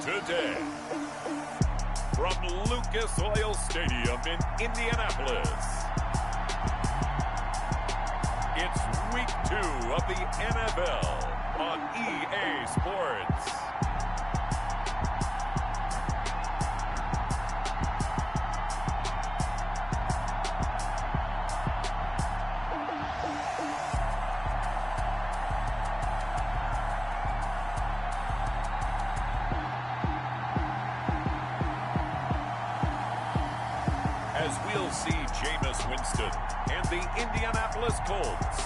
today. From Lucas Oil Stadium in Indianapolis, it's Week 2 of the NFL on EA Sports. As we'll see Jameis Winston and the Indianapolis Colts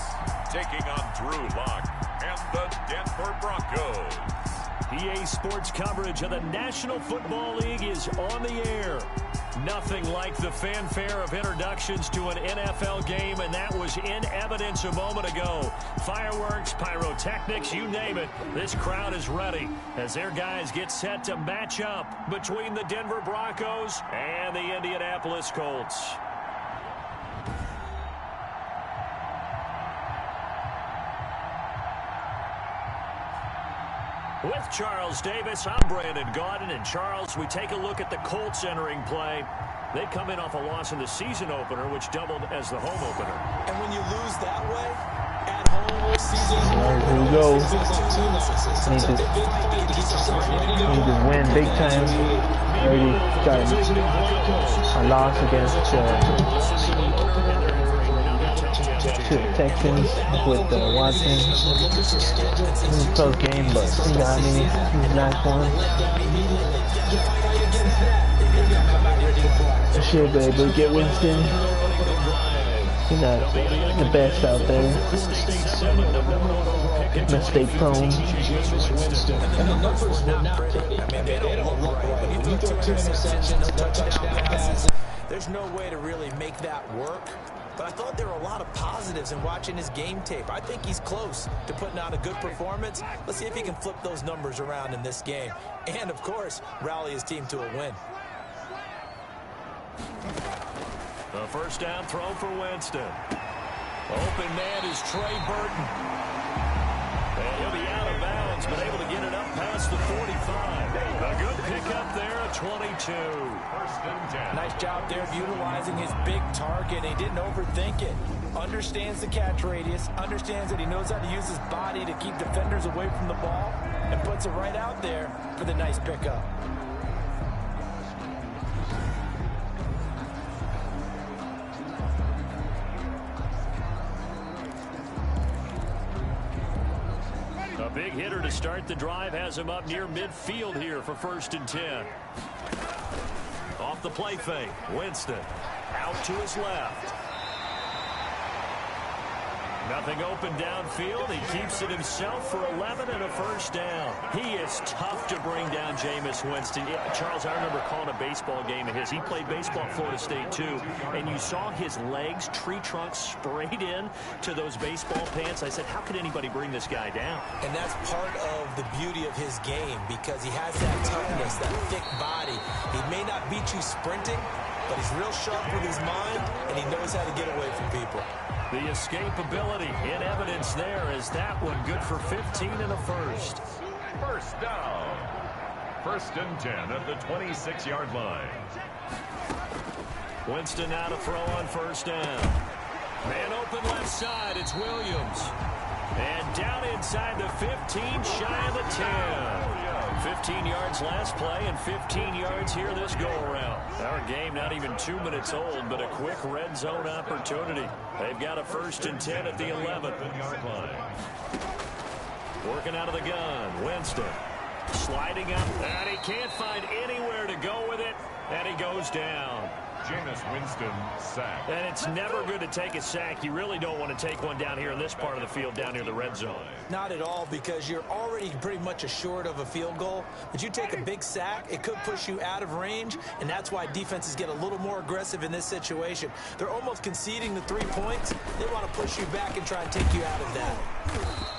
taking on Drew Lock and the Denver Broncos. EA Sports coverage of the National Football League is on the air. Nothing like the fanfare of introductions to an NFL game, and that was in evidence a moment ago. Fireworks, pyrotechnics, you name it. This crowd is ready as their guys get set to match up between the Denver Broncos and the Indianapolis Colts. With Charles Davis, I'm Brandon Gordon. And Charles, we take a look at the Colts entering play. They come in off a loss in the season opener, which doubled as the home opener. And when you lose that way, at home, season opener, here we go. Need to win big time. Already got a loss against the Texans with Watson. It was a close game, but he got me. He was nice one. Shit, baby, get Winston. He's not the best out there. Mistake prone. There's no way to really make that work. But I thought there were a lot of positives in watching his game tape. I think he's close to putting on a good performance. Let's see if he can flip those numbers around in this game. And, of course, rally his team to a win. The first down throw for Winston. Open man is Trey Burton. And he'll be out of bounds, but able to get it up past the 45. A good pickup there at 22. First and 10. Nice job there of utilizing his big target. He didn't overthink it. Understands the catch radius. Understands that he knows how to use his body to keep defenders away from the ball. And puts it right out there for the nice pickup. A big hitter to start the drive has him up near midfield here for first and 10. Off the play fake, Winston out to his left. Nothing open downfield. He keeps it himself for 11 and a first down. He is tough to bring down, Jameis Winston. Yeah, Charles, I remember calling a baseball game of his. He played baseball at Florida State, too. And you saw his legs, tree trunks sprayed in to those baseball pants. I said, how could anybody bring this guy down? And that's part of the beauty of his game because he has that toughness, that thick body. He may not beat you sprinting, but he's real sharp with his mind, and he knows how to get away from people. The escapability in evidence there is that one good for 15 and a first. First down. First and 10 at the 26-yard line. Winston now to throw on first down. Man open left side. It's Williams. And down inside the 15, shy of the 10. 15 yards last play and 15 yards here this go-around. Our game not even 2 minutes old, but a quick red zone opportunity. They've got a first and 10 at the 11-yard line. Working out of the gun, Winston. Sliding up, and he can't find anywhere to go with it, and he goes down. Jameis Winston sacked. And it's never good to take a sack. You really don't want to take one down here in this part of the field, down near the red zone. Not at all, because you're already pretty much assured of a field goal. But you take a big sack, it could push you out of range, and that's why defenses get a little more aggressive in this situation. They're almost conceding the 3 points. They want to push you back and try and take you out of that.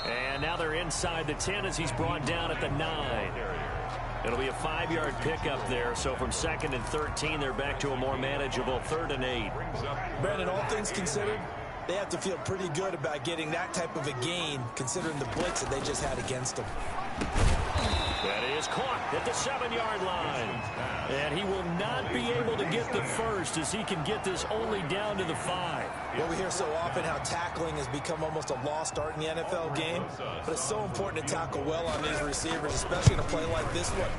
And now they're inside the 10 as he's brought down at the 9. It'll be a 5-yard pickup there, so from 2nd and 13, they're back to a more manageable 3rd and 8. Brandon, all things considered, they have to feel pretty good about getting that type of a gain, considering the blitz that they just had against them. That is caught at the 7-yard line. And he will not be able to get the first as he can get this only down to the 5. Well, we hear so often how tackling has become almost a lost art in the NFL game, but it's so important to tackle well on these receivers, especially in a play like this one.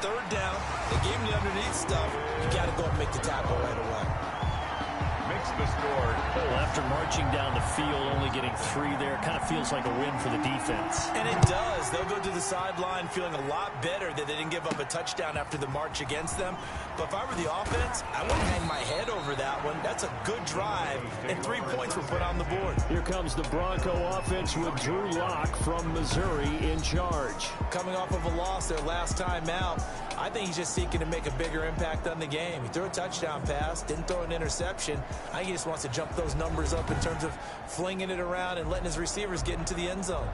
Third down, they gave him the underneath stuff. You got to go and make the tackle right away. Makes the score. Well, after marching down the field, only getting 3 there, kind of feels like a win for the defense. And it does. They'll go to the sideline feeling a lot better that they didn't give up a touchdown after the march against them. But if I were the offense, I wouldn't hang my head over that one. That's a good drive, and 3 points were put on the board. Here comes the Bronco offense with Drew Lock from Missouri in charge. Coming off of a loss their last time out, I think he's just seeking to make a bigger impact on the game. He threw a touchdown pass, didn't throw an interception. I think he just wants to jump those numbers up in terms of flinging it around and letting his receivers get into the end zone.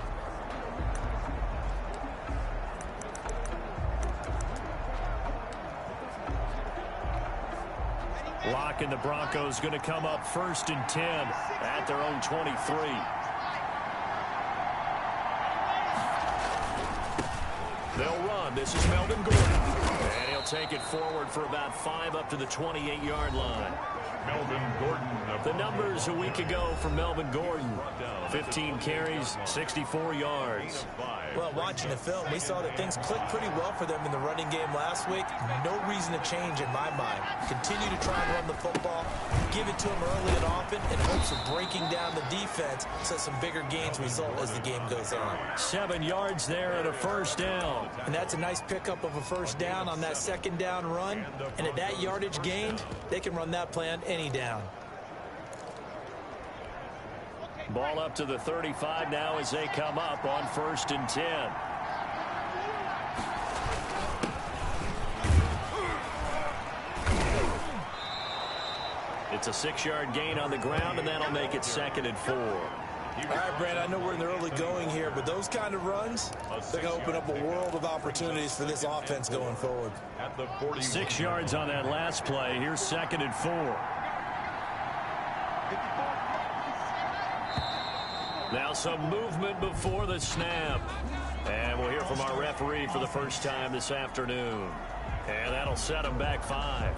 Lock and the Broncos going to come up 1st and 10 at their own 23. They'll run. This is Melvin Gordon. And he'll take it forward for about 5 up to the 28-yard line. Melvin Gordon. The numbers a week ago for Melvin Gordon. 15 carries, 64 yards. Well, watching the film, we saw that things clicked pretty well for them in the running game last week. No reason to change in my mind. Continue to try and run the football, give it to them early and often, in hopes of breaking down the defense so some bigger gains result as the game goes on. 7 yards there at a 1st down. And that's a nice pickup of a 1st down on that 2nd down run. And at that yardage gained, they can run that plan any down. Ball up to the 35 now as they come up on 1st and 10. It's a 6-yard gain on the ground, and that'll make it 2nd and 4. All right, Brand, I know we're in the early going here, but those kind of runs, they're going to open up a world of opportunities for this offense going forward. 6 yards on that last play. Here's 2nd and 4. Now some movement before the snap. And we'll hear from our referee for the first time this afternoon. And that'll set them back 5.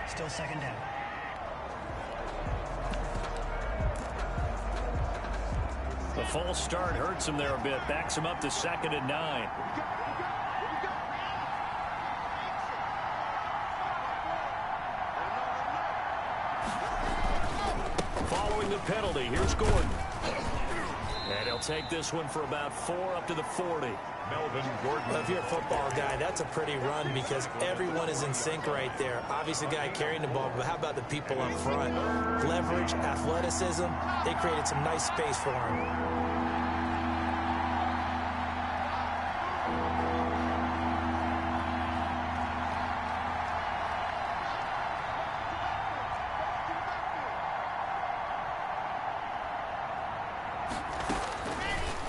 Still 2nd down. The false start hurts him there a bit. Backs him up to 2nd and 9. Following the penalty, here's Gordon. And he'll take this one for about 4 up to the 40. Melvin Gordon. Well, if you're a football guy, that's a pretty run because everyone is in sync right there. Obviously, the guy carrying the ball, but how about the people up front? Leverage, athleticism, they created some nice space for him.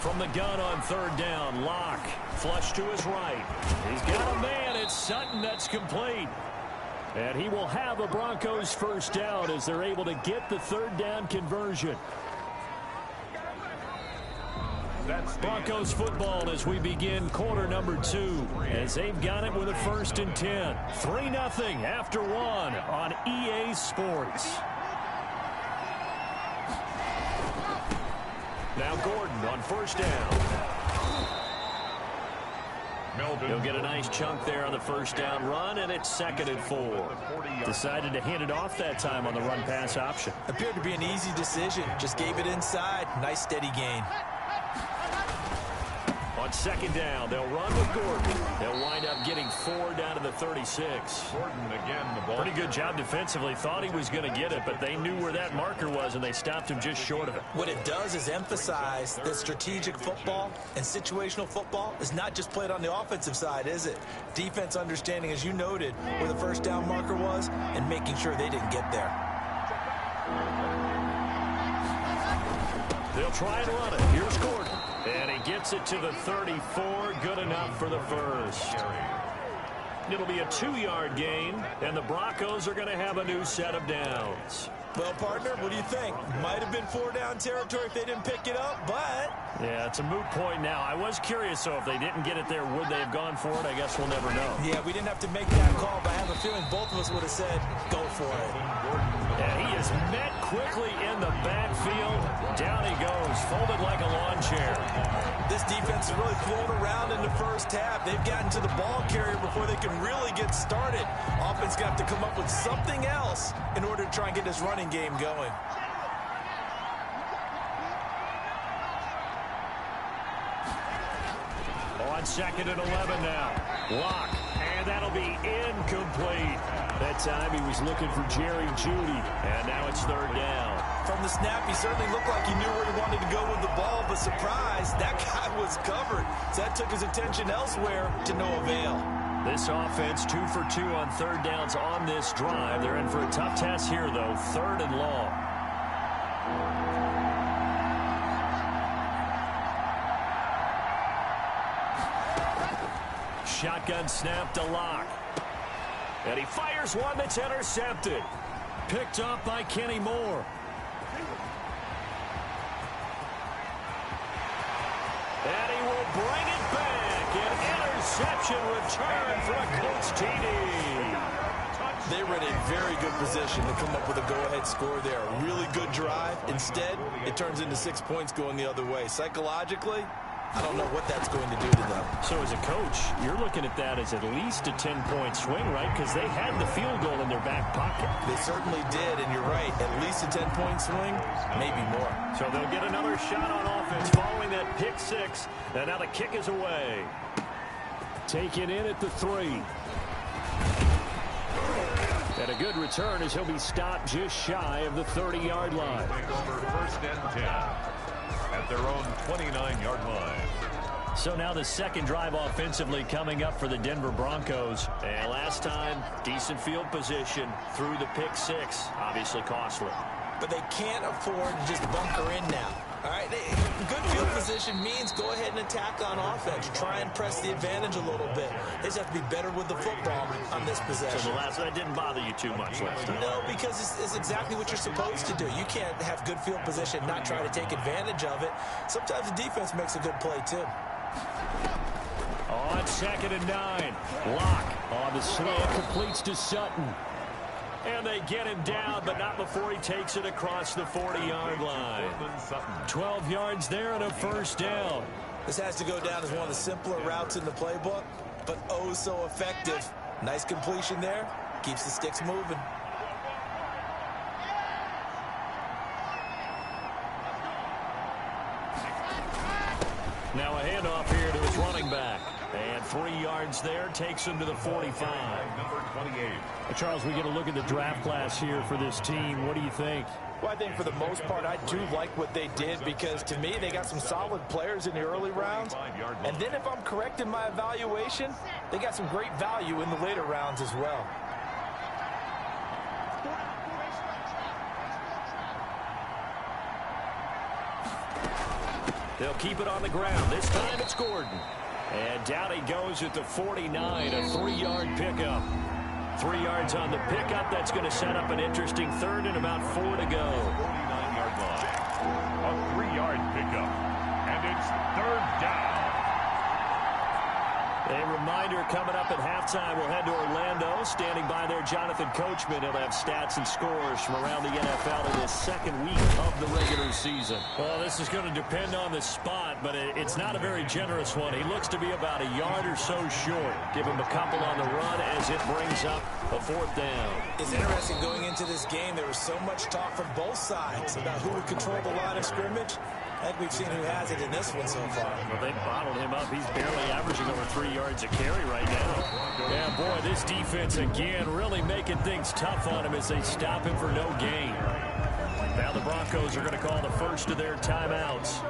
From the gun on 3rd down, Lock, flush to his right. He's got a man, it's Sutton, that's complete. And he will have a Broncos 1st down as they're able to get the 3rd down conversion. Broncos football as we begin quarter number 2, as they've got it with a 1st and 10. 3-0 after 1 on EA Sports. Now Gordon on 1st down. He'll get a nice chunk there on the 1st down run, and it's 2nd and 4. Decided to hand it off that time on the run-pass option. Appeared to be an easy decision. Just gave it inside. Nice steady gain. On 2nd down, they'll run with Gordon. They'll wind up getting 4 down to the 36. Gordon again, the ball. Pretty good job defensively. Thought he was going to get it, but they knew where that marker was, and they stopped him just short of it. What it does is emphasize that strategic football and situational football is not just played on the offensive side, is it? Defense understanding, as you noted, where the 1st down marker was and making sure they didn't get there. They'll try and run it. Here's Gordon. And he gets it to the 34. Good enough for the 1st. It'll be a 2-yard gain, and the Broncos are going to have a new set of downs. Well, partner, what do you think? Might have been 4-down territory if they didn't pick it up, but... Yeah, it's a moot point now. I was curious, so if they didn't get it there, would they have gone for it? I guess we'll never know. Yeah, we didn't have to make that call, but I have a feeling both of us would have said, go for it. Yeah, he is met quickly in the backfield. Down he goes, folded like a lawn chair. This defense is really flown around in the first half. They've gotten to the ball carrier before they can really get started. Offense got to come up with something else in order to try and get this running game going. On 2nd and 11 now. Lock, and that'll be incomplete. That time he was looking for Jerry Jeudy, and now it's 3rd down. From the snap, he certainly looked like he knew where he wanted to go with the ball, but surprise, that guy was covered. So that took his attention elsewhere to no avail. This offense 2 for 2 on 3rd downs on this drive. They're in for a tough task here, though. 3rd and long. Shotgun snap to Lock. And he fires one that's intercepted. Picked up by Kenny Moore. And he will bring it back. An interception return for a Colts TD. They were in a very good position to come up with a go-ahead score there. A really good drive. Instead, it turns into 6 points going the other way. Psychologically, I don't know what that's going to do to them. So as a coach, you're looking at that as at least a 10-point swing, right? Because they had the field goal in their back pocket. They certainly did, and you're right. At least a 10-point swing, maybe more. So they'll get another shot on offense following that pick 6. And now the kick is away. Taken in at the 3. And a good return as he'll be stopped just shy of the 30-yard line. Take over 1st and 10 at their own 29-yard line. So now the second drive offensively coming up for the Denver Broncos. And last time, decent field position through the pick 6. Obviously costly. But they can't afford to just bunker in now. All right, good field position means go ahead and attack on offense. Try and press the advantage a little bit. They just have to be better with the football on this possession. So the last that didn't bother you too much last time. No, because it's exactly what you're supposed to do. You can't have good field position, not try to take advantage of it. Sometimes the defense makes a good play too. On 2nd and 9, Lock on the slant completes to Sutton. And they get him down, but not before he takes it across the 40-yard line. 12 yards there and a 1st down. This has to go down as one of the simpler routes in the playbook, but oh so effective. Nice completion there. Keeps the sticks moving. Now a handoff here to his running back. And 3 yards there, takes him to the 45. Number 28. Charles, we get a look at the draft class here for this team. What do you think? Well, I think for the most part, I do like what they did because, to me, they got some solid players in the early rounds. And then if I'm correct in my evaluation, they got some great value in the later rounds as well. They'll keep it on the ground. This time it's Gordon. And down he goes at the 49, a 3-yard pickup. 3 yards on the pickup. That's going to set up an interesting 3rd and about 4 to go. 49-yard line. A 3-yard pickup. And it's 3rd down. A reminder coming up at halftime, we'll head to Orlando. Standing by there, Jonathan Coachman. He'll have stats and scores from around the NFL in this second week of the regular season. Well, this is going to depend on the spot, but it's not a very generous one. He looks to be about a yard or so short. Give him a couple on the run as it brings up a 4th down. It's interesting going into this game. There was so much talk from both sides about who would control the line of scrimmage. I think we've seen who has it in this one so far. Well, they bottled him up. He's barely averaging over 3 yards a carry right now. Yeah, boy, this defense again really making things tough on him as they stop him for no gain. Now the Broncos are going to call the first of their timeouts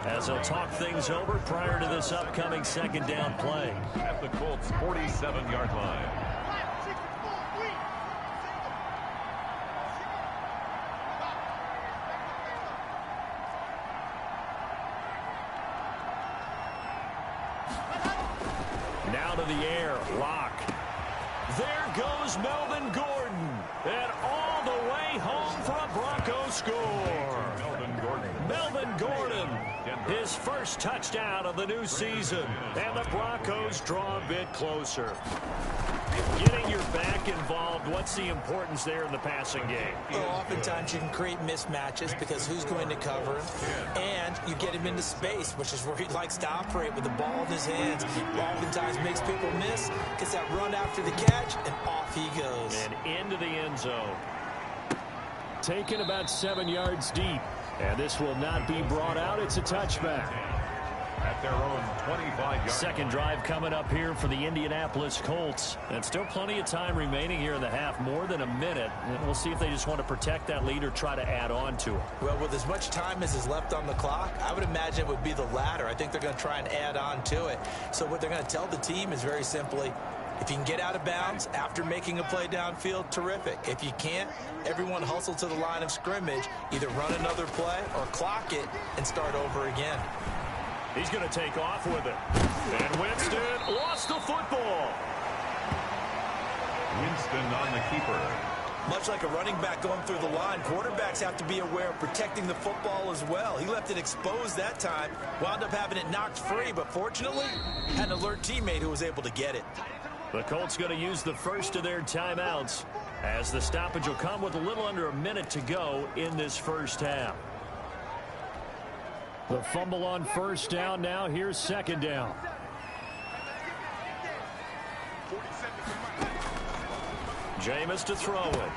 as they'll talk things over prior to this upcoming 2nd down play. At the Colts' 47-yard line. Now to the air, Lock. There goes Melvin Gordon. And all the way home for a Broncos score. Melvin Gordon, his first touchdown of the new season. And the Broncos draw a bit closer. Getting your back involved, what's the importance there in the passing game? Well, oftentimes you can create mismatches because who's going to cover him, and you get him into space, which is where he likes to operate with the ball in his hands. Oftentimes makes people miss, gets that run after the catch, and off he goes. And into the end zone. Taken about 7 yards deep, and this will not be brought out. It's a touchback. At their own 25 yards. Second drive coming up here for the Indianapolis Colts. And still plenty of time remaining here in the half, more than a minute. And we'll see if they just want to protect that lead or try to add on to it. Well, with as much time as is left on the clock, I would imagine it would be the latter. I think they're going to try and add on to it. So what they're going to tell the team is very simply, if you can get out of bounds after making a play downfield, terrific. If you can't, everyone hustle to the line of scrimmage, either run another play or clock it and start over again. He's going to take off with it. And Winston lost the football. Winston on the keeper. Much like a running back going through the line, quarterbacks have to be aware of protecting the football as well. He left it exposed that time, wound up having it knocked free, but fortunately, had an alert teammate who was able to get it. The Colts going to use the first of their timeouts as the stoppage will come with a little under a minute to go in this first half. The fumble on first down now. Here's second down. Jameis to throw it.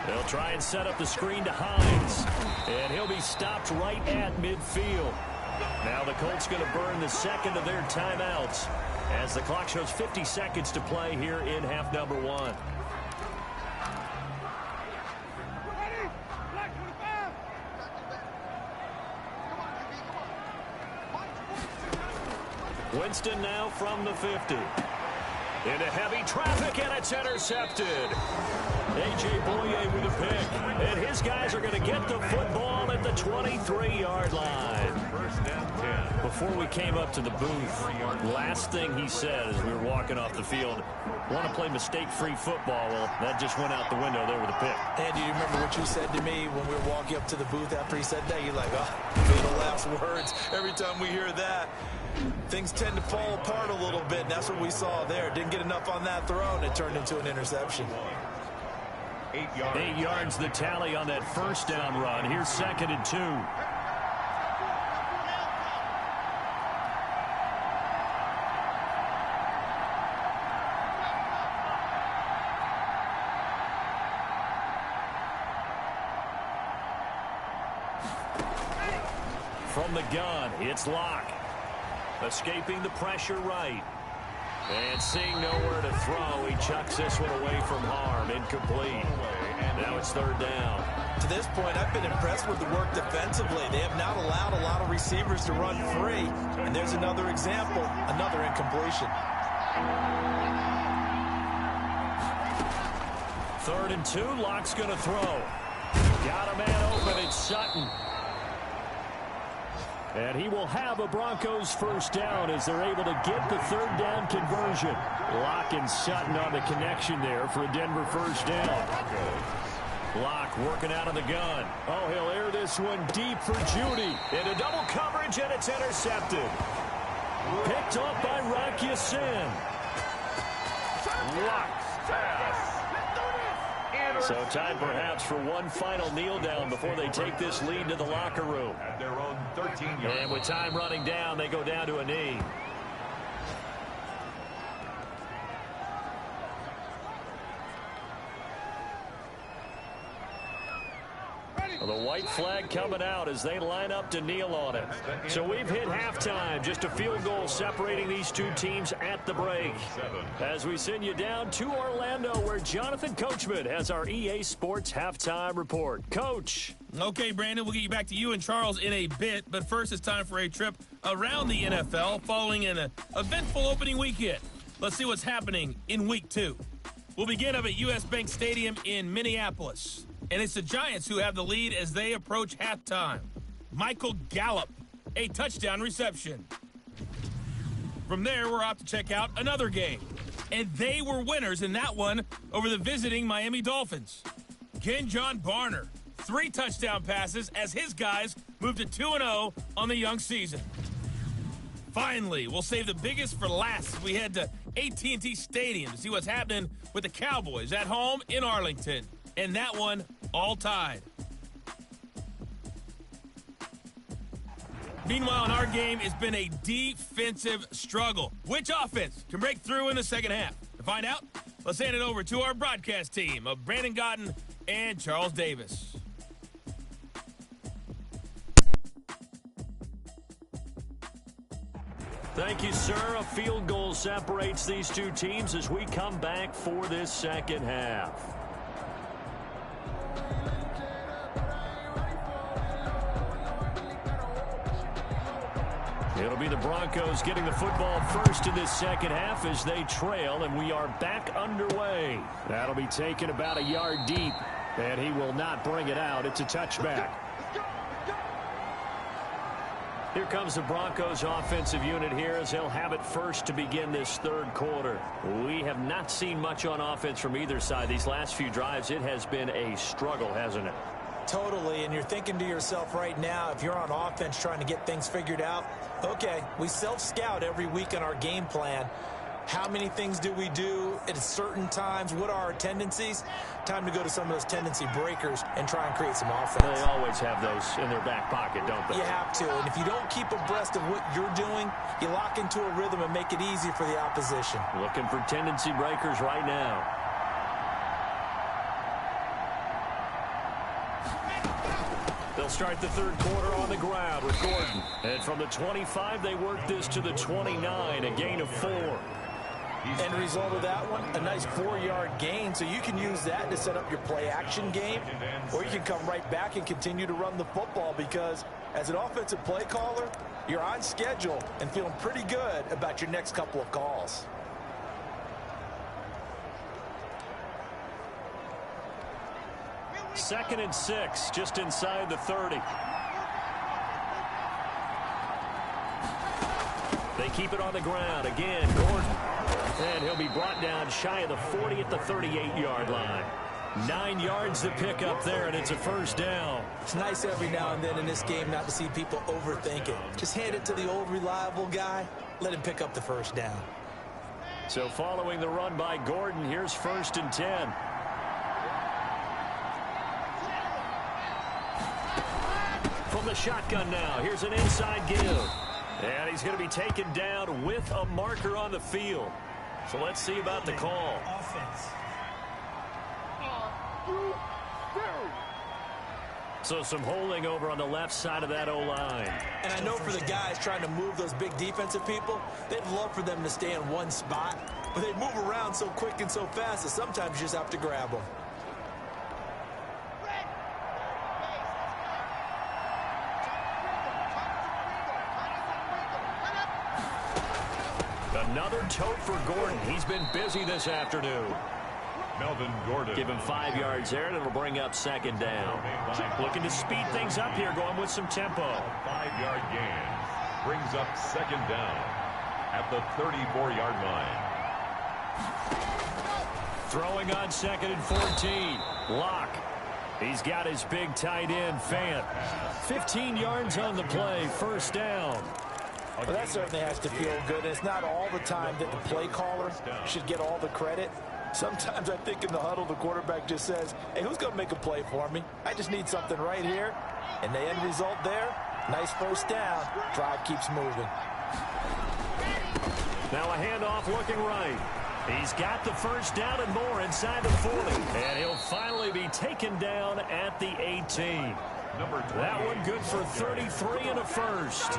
They'll try and set up the screen to Hines. And he'll be stopped right at midfield. Now the Colts going to burn the second of their timeouts as the clock shows 50 seconds to play here in half number one. Winston now from the 50. Into heavy traffic, and it's intercepted. A.J. Boye with a pick. And his guys are going to get the football at the 23-yard line. First and 10. Before we came up to the booth, last thing he said as we were walking off the field, want to play mistake-free football. Well, that just went out the window there with a pick. Andy, do you remember what you said to me when we were walking up to the booth after he said that? You're like, oh, the last words. Every time we hear that, things tend to fall apart a little bit, and that's what we saw there. Didn't get enough on that throw, and it turned into an interception. 8 yards. 8 yards the tally on that first down run. Here's second and 2. From the gun, it's Locke. Escaping the pressure right. And seeing nowhere to throw, he chucks this one away from harm. Incomplete. Now it's third down. To this point, I've been impressed with the work defensively. They have not allowed a lot of receivers to run free. And there's another example, another incompletion. Third and 2, Locke's going to throw. Got a man open, it's Sutton. And he will have a Broncos first down as they're able to get the third down conversion. Locke and Sutton on the connection there for a Denver first down. Locke working out of the gun. Oh, he'll air this one deep for Judy. Into double coverage, and it's intercepted. Picked off by Rock Ya-Sin. Locke's pass. So time perhaps for one final kneel down before they take this lead to the locker room. At their own 13-yard. And with time running down, they go down to a knee. Well, the white flag coming out as they line up to kneel on it. So we've hit halftime. Just a field goal separating these two teams at the break. As we send you down to Orlando, where Jonathan Coachman has our EA Sports halftime report. Coach. Okay, Brandon, we'll get you back to you and Charles in a bit. But first, it's time for a trip around the NFL following an eventful opening weekend. Let's see what's happening in Week 2. We'll begin up at U.S. Bank Stadium in Minneapolis. And it's the Giants who have the lead as they approach halftime. Michael Gallup, a touchdown reception. From there, we're off to check out another game. And they were winners in that one over the visiting Miami Dolphins. Kenjon Barner, 3 touchdown passes as his guys move to 2-0 on the young season. Finally, we'll save the biggest for last as we head to AT&T Stadium to see what's happening with the Cowboys at home in Arlington. And that one all tied. Meanwhile, in our game, it's been a defensive struggle. Which offense can break through in the second half? To find out, let's hand it over to our broadcast team of Brandon Gotton and Charles Davis. Thank you, sir. A field goal separates these two teams as we come back for this second half. It'll be the Broncos getting the football first in this second half as they trail, and we are back underway. That'll be taken about a yard deep, and he will not bring it out. It's a touchback. Here comes the Broncos offensive unit here as they'll have it first to begin this third quarter. We have not seen much on offense from either side. These last few drives, it has been a struggle, hasn't it? Totally, and you're thinking to yourself right now, if you're on offense trying to get things figured out, okay, we self-scout every week on our game plan. How many things do we do at certain times? What are our tendencies? Time to go to some of those tendency breakers and try and create some offense. They always have those in their back pocket, don't they? You have to, and if you don't keep abreast of what you're doing, you lock into a rhythm and make it easy for the opposition. Looking for tendency breakers right now. They'll start the third quarter on the ground with Gordon. And from the 25, they work this to the 29, a gain of 4. End result of that one, a nice 4-yard gain, so you can use that to set up your play-action game, or you can come right back and continue to run the football because as an offensive play caller, you're on schedule and feeling pretty good about your next couple of calls. Second and 6, just inside the 30. They keep it on the ground. Again, Gordon. And he'll be brought down shy of the 40 at the 38-yard line. 9 yards to pick up there, and it's a first down. It's nice every now and then in this game not to see people overthink it. Just hand it to the old reliable guy. Let him pick up the first down. So following the run by Gordon, here's 1st and 10. From the shotgun now, here's an inside give. And he's going to be taken down with a marker on the field. So let's see about the call. So some holding over on the left side of that O-line. And I know for the guys trying to move those big defensive people, they'd love for them to stay in one spot. But they move around so quick and so fast that sometimes you just have to grab them. Another tote for Gordon. He's been busy this afternoon. Melvin Gordon. Give him 5 yards there, and it'll bring up second down. Looking to speed things up here, going with some tempo. 5-yard gain brings up second down at the 34-yard line. Throwing on 2nd and 14. Locke. He's got his big tight end, Fant. 15 yards on the play, first down. Well, that certainly has to feel good. It's not all the time that the play caller should get all the credit. Sometimes I think in the huddle, the quarterback just says, hey, who's going to make a play for me? I just need something right here. And the end result there, nice first down. Drive keeps moving. Now a handoff looking right. He's got the first down and more inside the 40. And he'll finally be taken down at the 18. That one good for 33 and a first.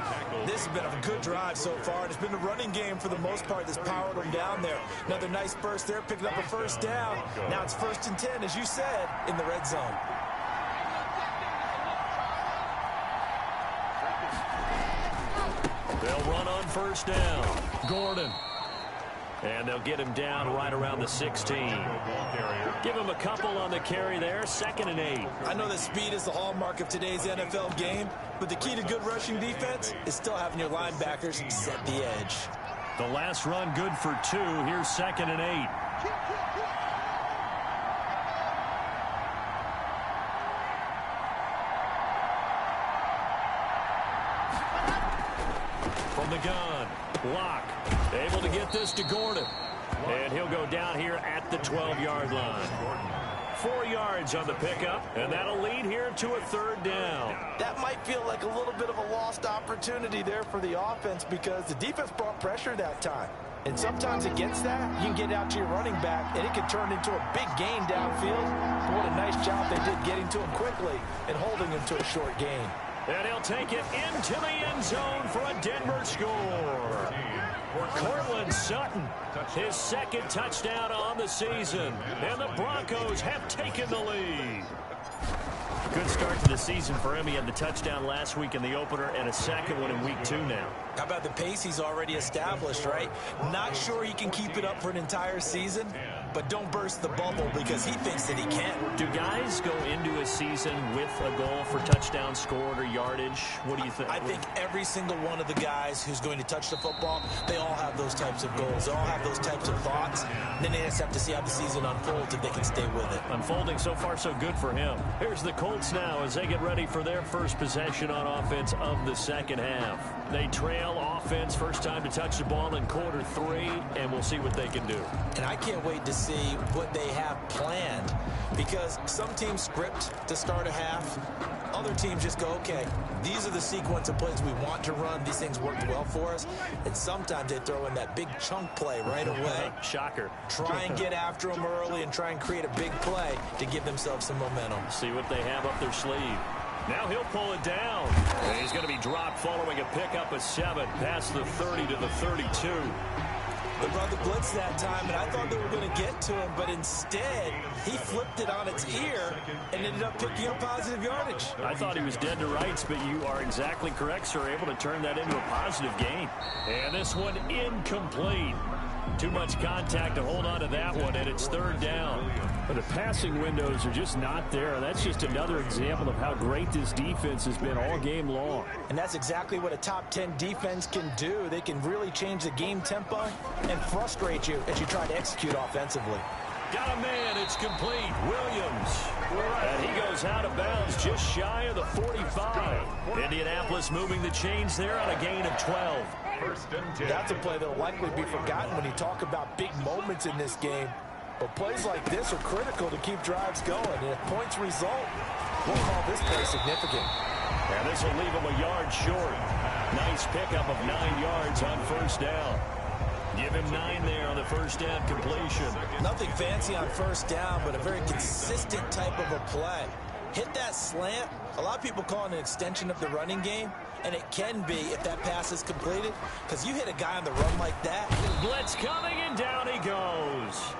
This has been a good drive so far. It's been a running game for the most part that's powered them down there. Another nice burst there, picking up a first down. Now it's 1st and 10, as you said, in the red zone. They'll run on first down. Gordon. And they'll get him down right around the 16. Give him a couple on the carry there. 2nd and 8. I know that speed is the hallmark of today's NFL game, but the key to good rushing defense is still having your linebackers set the edge. The last run good for 2. Here's 2nd and 8. the gun. Lock. Able to get this to Gordon. And he'll go down here at the 12-yard line. 4 yards on the pickup, and that'll lead here to a 3rd down. That might feel like a little bit of a lost opportunity there for the offense because the defense brought pressure that time. And sometimes against that, you can get out to your running back, and it can turn into a big gain downfield. But what a nice job they did getting to him quickly and holding him to a short gain. And he'll take it into the end zone for a Denver score. Cortland Sutton, his 2nd touchdown on the season. And the Broncos have taken the lead. Good start to the season for him. He had the touchdown last week in the opener and a 2nd one in week 2 now. How about the pace he's already established, right? Not sure he can keep it up for an entire season, but don't burst the bubble because he thinks that he can. Do guys go into a season with a goal for touchdowns scored or yardage? What do you think? I think every single one of the guys who's going to touch the football, they all have those types of goals. They all have those types of thoughts. And then they just have to see how the season unfolds if they can stay with it. Unfolding so far so good for him. Here's the Colts now as they get ready for their first possession on offense of the 2nd half. They trail offense, first time to touch the ball in quarter 3, and we'll see what they can do. And I can't wait to see what they have planned because some teams script to start a half. Other teams just go, okay, these are the sequence of plays we want to run. These things worked well for us. And sometimes they throw in that big chunk play right away. Shocker. Try and get after them early and try and create a big play to give themselves some momentum. See what they have up their sleeve. Now he'll pull it down. And he's going to be dropped following a pickup of 7 past the 30 to the 32. They brought the blitz that time, and I thought they were going to get to him, but instead, he flipped it on its ear and ended up picking up positive yardage. I thought he was dead to rights, but you are exactly correct, sir. Able to turn that into a positive gain. And this one incomplete. Too much contact to hold on to that one, and it's 3rd down. But the passing windows are just not there. That's just another example of how great this defense has been all game long. And that's exactly what a top 10 defense can do. They can really change the game tempo and frustrate you as you try to execute offensively. Got a man, it's complete. Williams. And he goes out of bounds just shy of the 45. Indianapolis moving the chains there on a gain of 12. That's a play that will likely be forgotten when you talk about big moments in this game. But plays like this are critical to keep drives going. And if points result, we'll call this play significant. And this will leave him a yard short. Nice pickup of 9 yards on 1st down. Give him 9 there on the 1st down completion. Nothing fancy on 1st down, but a very consistent type of a play. Hit that slant. A lot of people call it an extension of the running game, and it can be if that pass is completed, because you hit a guy on the run like that. Blitz coming, and down he goes.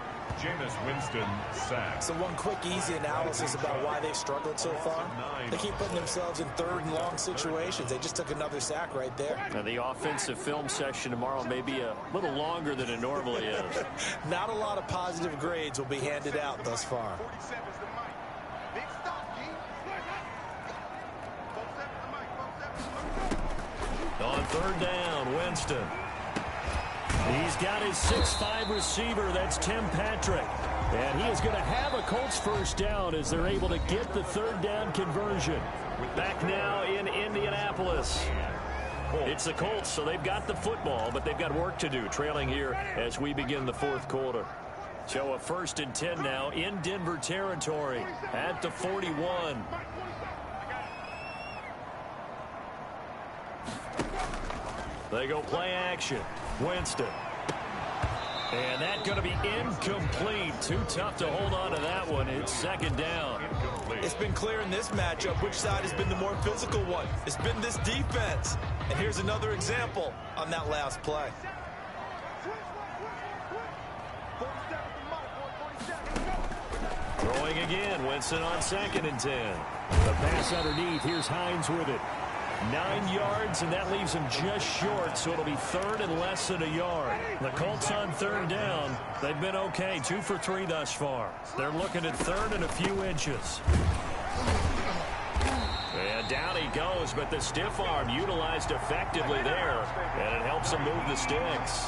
Winston sacked. So one quick, easy analysis about why they've struggled so far. They keep putting themselves in 3rd and long situations. They just took another sack right there. Now the offensive film session tomorrow may be a little longer than it normally is. Not a lot of positive grades will be handed out thus far. On 3rd down, Winston. He's got his 6'5" receiver, that's Tim Patrick. And he is going to have a Colts 1st down as they're able to get the 3rd down conversion. Back now in Indianapolis. It's the Colts, so they've got the football, but they've got work to do, trailing here as we begin the 4th quarter. So a 1st and 10 now in Denver territory at the 41. They go play action. Winston. And that's going to be incomplete. Too tough to hold on to that one. It's 2nd down. It's been clear in this matchup which side has been the more physical one. It's been this defense. And here's another example on that last play. Throwing again. Winston on 2nd and 10. The pass underneath. Here's Hines with it. 9 yards, and that leaves him just short, so it'll be 3rd and less than a yard. The Colts on 3rd down. They've been okay, 2 for 3 thus far. They're looking at 3rd and a few inches. And down he goes, but the stiff arm utilized effectively there, and it helps him move the sticks.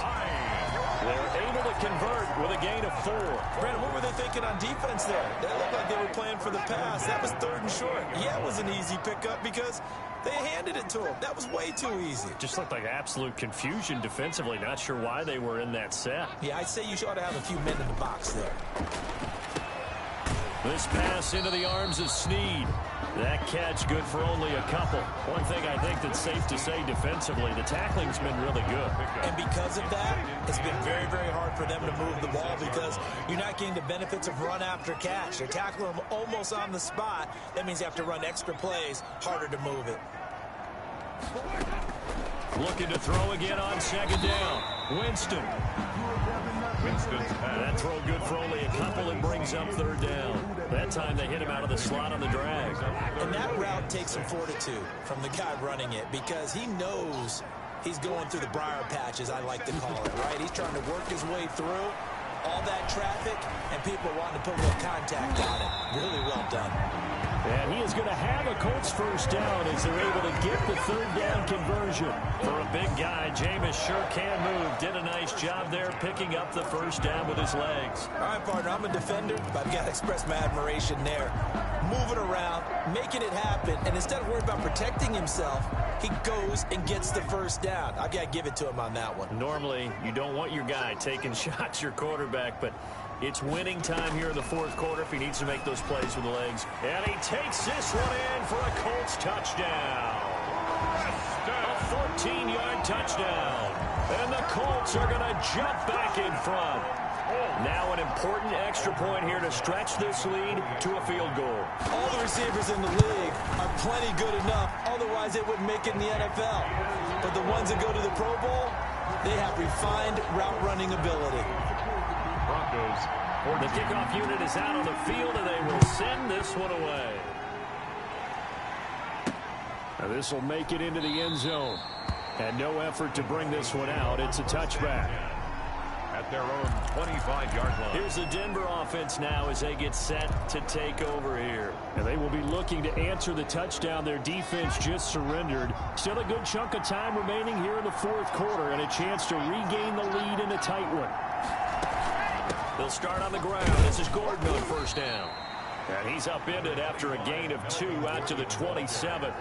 They're able to convert with a gain of 4. Brandon, what were they thinking on defense there? That looked like they were playing for the pass. That was 3rd and short. Yeah, it was an easy pickup because they handed it to him. That was way too easy. Just looked like absolute confusion defensively. Not sure why they were in that set. Yeah, I'd say you ought to have a few men in the box there. This pass into the arms of Snead. That catch good for only a couple. One thing I think that's safe to say defensively, the tackling's been really good. And because of that, it's been very, very hard for them to move the ball because you're not getting the benefits of run after catch. They're tackling them almost on the spot. That means you have to run extra plays, harder to move it. Looking to throw again on 2nd down. Winston. That throw good for only a couple and brings up 3rd down. That time they hit him out of the slot on the drag. And that route takes some fortitude from the guy running it because he knows he's going through the briar patch, as I like to call it, right? He's trying to work his way through all that traffic and people wanting to put a little contact on it. Really well done. And he is going to have a Colts 1st down as they're able to get the 3rd down conversion. For a big guy, Jameis sure can move. Did a nice job there picking up the 1st down with his legs. All right, partner, I'm a defender, but I've got to express my admiration there. Moving around, making it happen, and instead of worrying about protecting himself, he goes and gets the 1st down. I've got to give it to him on that one. Normally, you don't want your guy taking shots, your quarterback, but it's winning time here in the 4th quarter if he needs to make those plays with the legs. And he takes this one in for a Colts touchdown. A 14-yard touchdown. And the Colts are going to jump back in front. Now an important extra point here to stretch this lead to a field goal. All the receivers in the league are plenty good enough. Otherwise, they wouldn't make it in the NFL. But the ones that go to the Pro Bowl, they have refined route running ability. Broncos. The kickoff unit is out on the field, and they will send this one away. Now this will make it into the end zone. And no effort to bring this one out. It's a touchback. At their own 25-yard line. Here's the Denver offense now as they get set to take over here. And they will be looking to answer the touchdown their defense just surrendered. Still a good chunk of time remaining here in the 4th quarter and a chance to regain the lead in a tight one. They'll start on the ground. This is Gordon on 1st down. And he's upended after a gain of 2 out to the 27.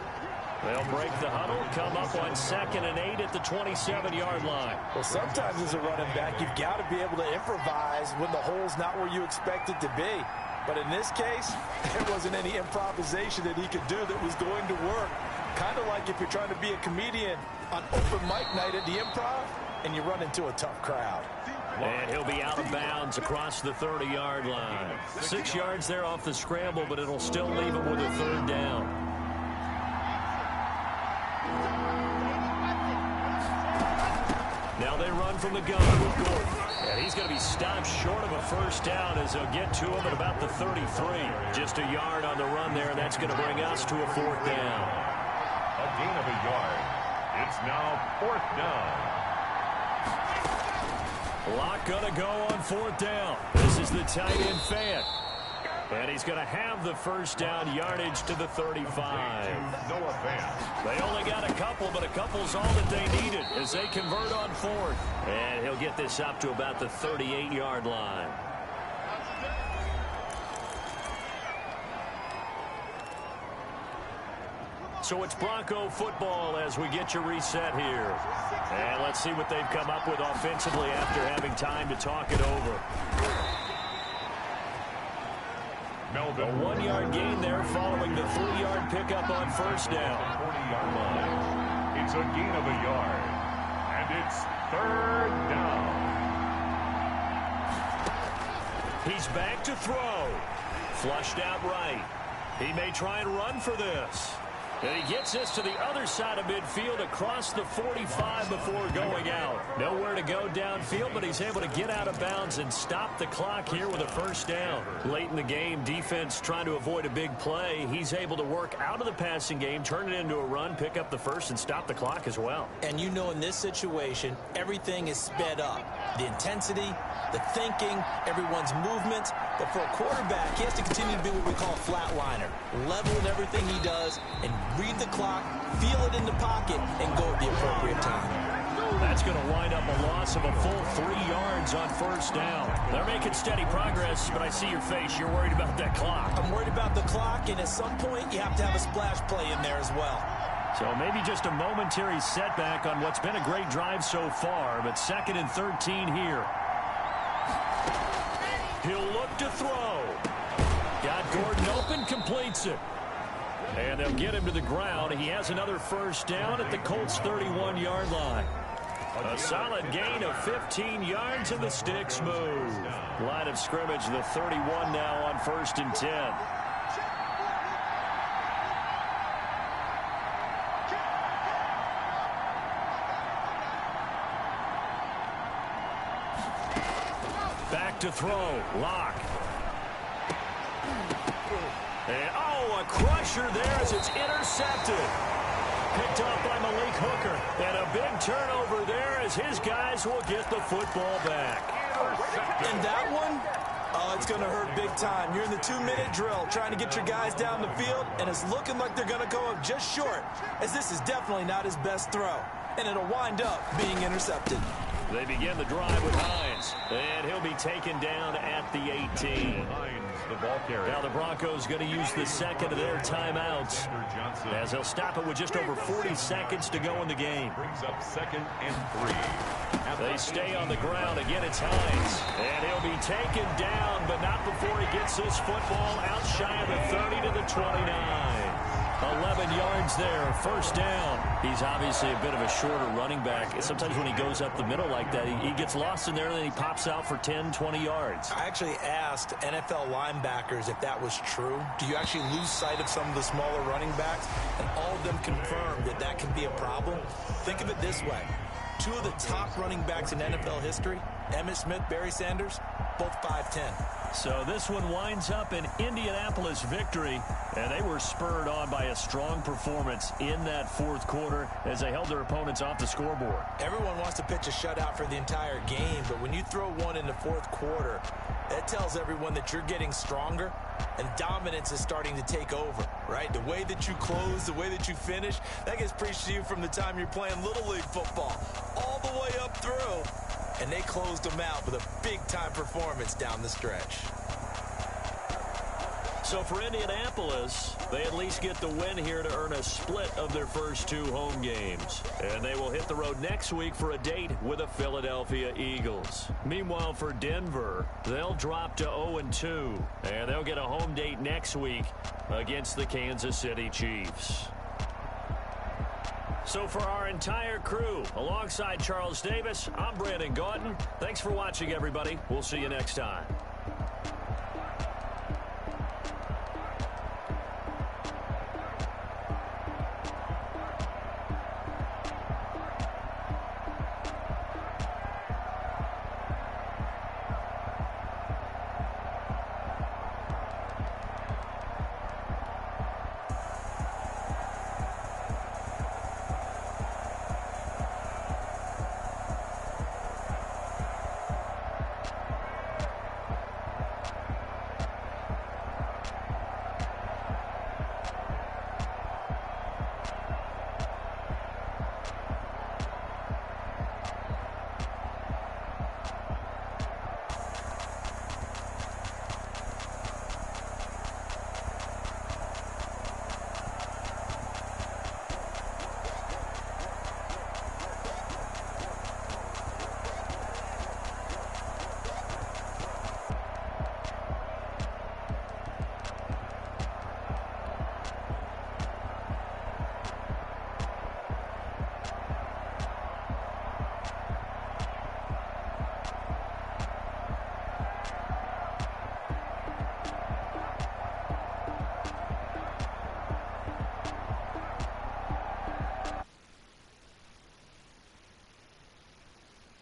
They'll break the huddle, come up on 2nd and 8 at the 27-yard line. Well, sometimes as a running back, you've got to be able to improvise when the hole's not where you expect it to be. But in this case, there wasn't any improvisation that he could do that was going to work. Kind of like if you're trying to be a comedian on open mic night at the Improv and you run into a tough crowd. And he'll be out of bounds across the 30-yard line. 6 yards there off the scramble, but it'll still leave him with a 3rd down. Now they run from the gun with Gordon. And he's going to be stopped short of a 1st down as they'll get to him at about the 33. Just a yard on the run there, and that's going to bring us to a 4th down. A gain of a yard. It's now 4th down. Lock going to go on 4th down. This is the tight end Fant. And he's going to have the 1st down yardage to the 35. Noah Fant. They only got a couple, but a couple's all that they needed as they convert on 4th. And he'll get this up to about the 38-yard line. So it's Bronco football as we get you reset here. And let's see what they've come up with offensively after having time to talk it over. Melvin. A 1-yard gain there following the 3-yard pickup on 1st down. 40-yard line. It's a gain of a yard. And it's 3rd down. He's back to throw. Flushed out right. He may try and run for this. And he gets this to the other side of midfield across the 45 before going out. Nowhere to go downfield, but he's able to get out of bounds and stop the clock here with a 1st down. Late in the game, defense trying to avoid a big play. He's able to work out of the passing game, turn it into a run, pick up the 1st, and stop the clock as well. And you know in this situation, everything is sped up. The intensity, the thinking, everyone's movement. But for a quarterback, he has to continue to be what we call a flatliner. Level in everything he does and read the clock, feel it in the pocket, and go at the appropriate time. That's going to wind up a loss of a full 3 yards on first down. They're making steady progress, but I see your face. You're worried about that clock. I'm worried about the clock, and at some point, you have to have a splash play in there as well. So maybe just a momentary setback on what's been a great drive so far, but 2nd and 13 here. He'll look to throw. Got Gordon open, completes it. And they'll get him to the ground. He has another first down at the Colts' 31-yard line. A solid gain of 15 yards, and the sticks move. Line of scrimmage, the 31 now on 1st and 10. Back to throw. Lock. And, a crusher there as it's intercepted. Picked off by Malik Hooker. And a big turnover there as his guys will get the football back. And that one, it's going to hurt big time. You're in the 2-minute drill trying to get your guys down the field, and it's looking like they're going to go up just short, as this is definitely not his best throw. And it'll wind up being intercepted. They begin the drive with Hines, and he'll be taken down at the 18. The ball carrier. Now the Broncos going to use the second of their timeouts as they'll stop it with just over 40 seconds to go in the game. Brings up 2nd and 3. They stay on the ground. Again, it's Hines. And he'll be taken down, but not before he gets this football out shy of the 30 to the 29. 11 yards there, first down. He's obviously a bit of a shorter running back. Sometimes when he goes up the middle like that, he gets lost in there, and then he pops out for 10, 20 yards. I actually asked NFL linebackers if that was true. Do you actually lose sight of some of the smaller running backs? And all of them confirmed that that can be a problem. Think of it this way. 2 of the top running backs in NFL history, Emmitt Smith, Barry Sanders, both 5'10". So this one winds up an Indianapolis victory, and they were spurred on by a strong performance in that 4th quarter as they held their opponents off the scoreboard. Everyone wants to pitch a shutout for the entire game, but when you throw one in the 4th quarter, that tells everyone that you're getting stronger and dominance is starting to take over, right? The way that you close, the way that you finish, that gets preached to you from the time you're playing Little League football all the way up through. And they closed them out with a big-time performance down the stretch. So for Indianapolis, they at least get the win here to earn a split of their first 2 home games. And they will hit the road next week for a date with the Philadelphia Eagles. Meanwhile, for Denver, they'll drop to 0-2. And they'll get a home date next week against the Kansas City Chiefs. So for our entire crew, alongside Charles Davis, I'm Brandon Gautin. Thanks for watching, everybody. We'll see you next time.